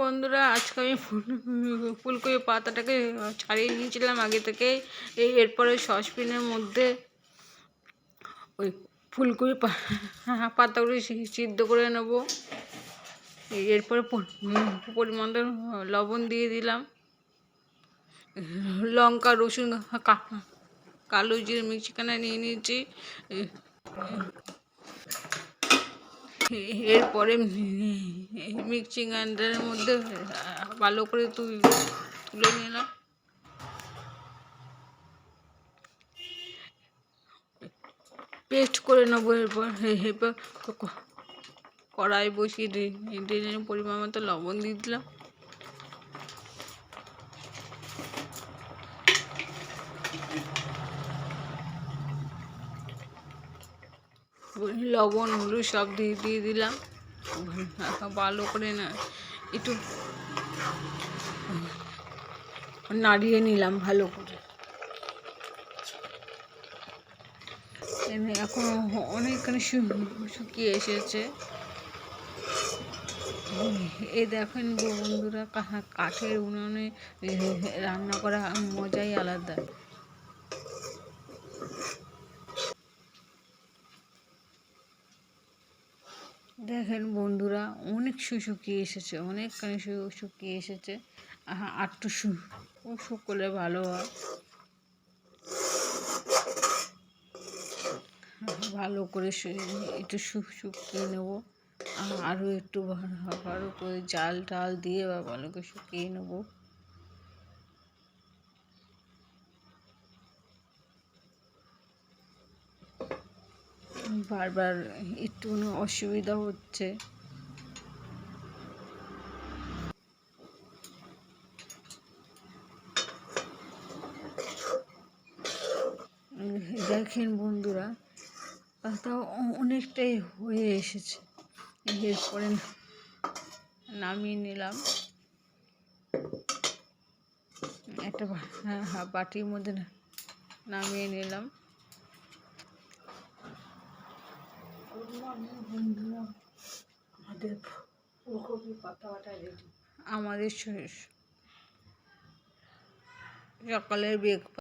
বন্ধুরা, আজকে আমি ফুলকপি পাতাটাকে ছাড়িয়ে নিয়েছিলাম আগে থেকে। এরপরে সসপ্যানের মধ্যে ওই ফুলকপি পাতাগুলো সিদ্ধ করে নেব। এরপরে পরিমাণ লবণ দিয়ে দিলাম, লঙ্কা, রসুন, কালো জিরে মিক্সিখানে নিয়ে নিয়েছি। এরপরে মিক্সিং গ্রাইন্ডারের মধ্যে ভালো করে তুলে নিলাম। পেস্ট করে নেবো। এরপর কড়াই বসিয়ে দিয়ে পরিমাণ মতো লবণ দিয়ে দিলাম। লবণ, হলুদ সব দিয়ে দিলাম। ভালো করে না একটু নাড়িয়ে নিলাম ভালো করে। এখন অনেকখানি শুকিয়ে এসেছে। এই দেখেন বন্ধুরা, কাঠের উনুনে রান্না করা মজাই আলাদা। দেখেন বন্ধুরা, অনেক শুকিয়ে এসেছে, অনেকখানি শুকিয়ে এসেছে। আরটু শুকোলে ভালো হয়। ভালো করে একটু শুকিয়ে নেবো। আরও একটু ভালো করে জাল টাল দিয়ে ভালো করে শুকিয়ে নেবো। বারবার একটু অসুবিধা হচ্ছে। দেখেন বন্ধুরা, তাও অনেকটাই হয়ে এসেছে। এরপরে নামিয়ে নিলাম একটা বাটির মধ্যে, নামিয়ে নিলাম। আমাদের ফুলকপি পাতা বাটা রেডি। আমাদের সকালের ব্রেকফাস্ট।